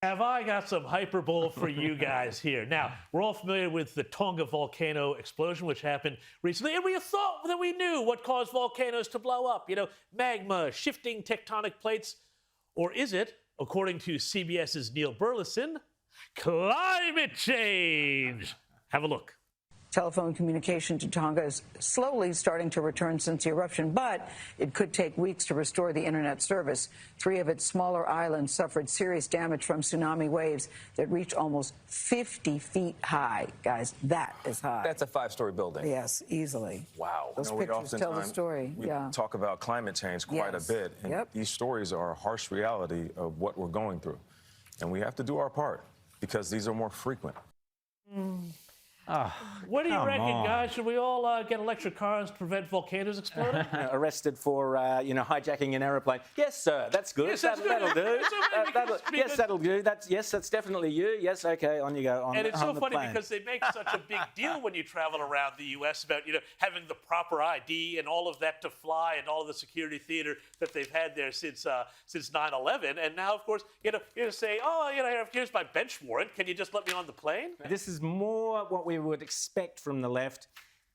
Have I got some hyperbole for you guys here? Now, we're all familiar with the Tonga volcano explosion, which happened recently, and we thought that we knew what caused volcanoes to blow up. You know, magma, shifting tectonic plates. Or is it, according to CBS's Neil Burleson, climate change? Have a look. Telephone communication to Tonga is slowly starting to return since the eruption, but it could take weeks to restore the internet service. 3 of its smaller islands suffered serious damage from tsunami waves that reached almost 50 feet high. Guys, that is high. That's a 5-story building. Yes, easily. Wow. Those pictures tell the story. We talk about climate change quite a bit, and these stories are a harsh reality of what we're going through. And we have to do our part because these are more frequent. What do you reckon, guys? Should we all get electric cars to prevent volcanoes exploding? Arrested for, hijacking an aeroplane. Yes, sir. That's good. Yes, that's That'll good. do. Yes, that'll do. That's definitely you. Yes, okay. On you go. And it's so funny plane. because they make such a big deal when you travel around the U.S. about having the proper ID and all of that to fly and all of the security theater that they've had there since 9/11. And now, of course, you're going to say, here's my bench warrant. Can you just let me on the plane? This is more what we would expect from the left.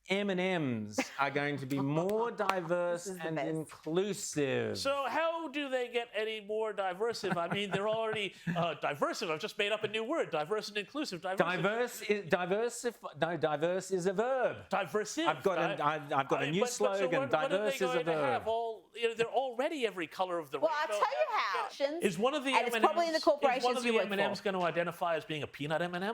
M&Ms are going to be more diverse and inclusive. So how do they get any more diversive? I mean, they're already diversive. I've just made up a new word: diverse and inclusive. Diverse is a verb. Diversive. I've got a new slogan. Diverse is a verb. They're already every color of the rainbow. Well, I'll tell you how. Is one of the and M&Ms, it's probably in the corporations is one of the you work M&Ms for. going to identify as being a peanut M&M?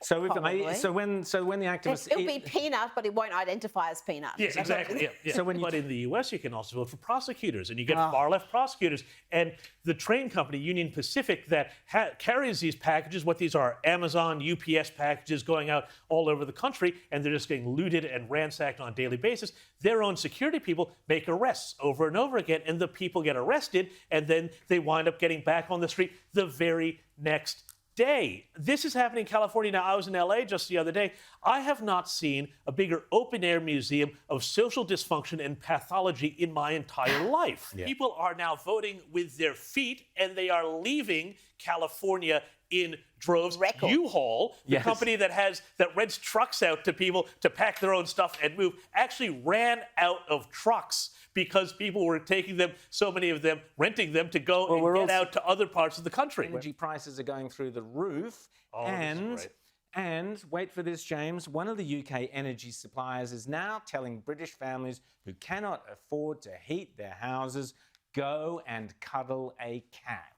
So when the activists It'll be peanut, but it won't identify as peanut. Yes, exactly. Yeah. So but in the U.S., you can also vote for prosecutors, and you get far-left prosecutors. And the train company, Union Pacific, that carries these packages, what these are, Amazon, UPS packages going out all over the country, and they're just getting looted and ransacked on a daily basis. Their own security people make arrests over and over again, and the people get arrested, and then they wind up getting back on the street the very next day. This is happening in California. Now, I was in LA just the other day. I have not seen a bigger open-air museum of social dysfunction and pathology in my entire life. People are now voting with their feet, and they are leaving California in droves. U-Haul, the company that rents trucks out to people to pack their own stuff and move, actually ran out of trucks because people were taking them, so many of them, renting them to go and get out to other parts of the country. Energy prices are going through the roof. This is great. And wait for this, James, one of the UK energy suppliers is now telling British families who cannot afford to heat their houses, go and cuddle a cat.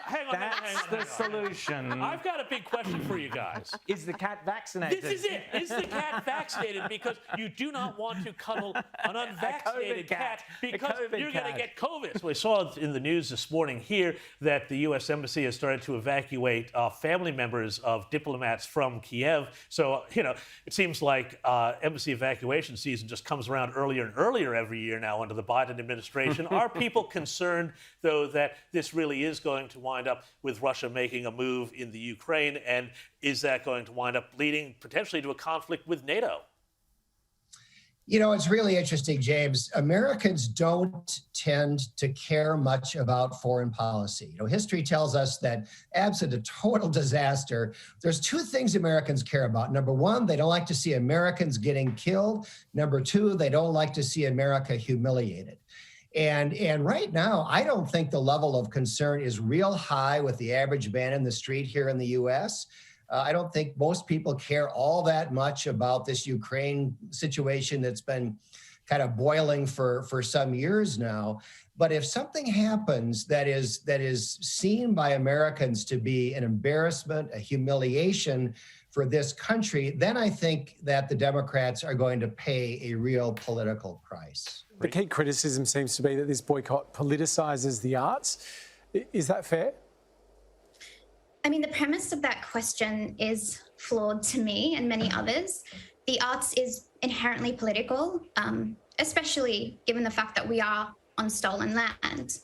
Hang on. That's the solution. I've got a big question for you guys. Is the cat vaccinated? This is it. Is the cat vaccinated? Because you do not want to cuddle an unvaccinated cat because you're going to get COVID. So we saw in the news this morning here that the U.S. Embassy has started to evacuate family members of diplomats from Kiev. So, it seems like embassy evacuation season just comes around earlier and earlier every year now under the Biden administration. Are people concerned, though, that this really is going to wind up with Russia making a move in the Ukraine? And is that going to wind up leading potentially to a conflict with NATO? It's really interesting, James. Americans don't tend to care much about foreign policy. History tells us that absent a total disaster, there's 2 things Americans care about. Number 1, they don't like to see Americans getting killed. Number 2, they don't like to see America humiliated. And right now, I don't think the level of concern is real high with the average man in the street here in the U.S. I don't think most people care all that much about this Ukraine situation that's been kind of boiling for some years now. But if something happens that is seen by Americans to be an embarrassment, a humiliation for this country, then I think that the Democrats are going to pay a real political price. The key criticism seems to be that this boycott politicizes the arts. Is that fair? I mean, the premise of that question is flawed to me and many others. The arts is inherently political, especially given the fact that we are on stolen land.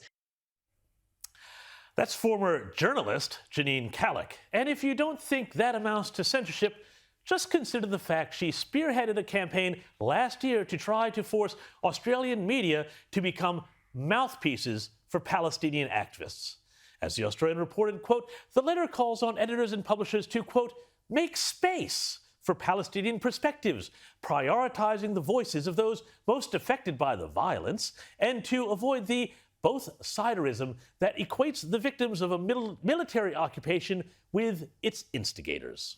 That's former journalist Janine Kallick. And if you don't think that amounts to censorship, just consider the fact she spearheaded a campaign last year to try to force Australian media to become mouthpieces for Palestinian activists. As the Australian reported, quote, the letter calls on editors and publishers to, quote, make space for Palestinian perspectives, prioritizing the voices of those most affected by the violence, and to avoid the both-siderism that equates the victims of a military occupation with its instigators.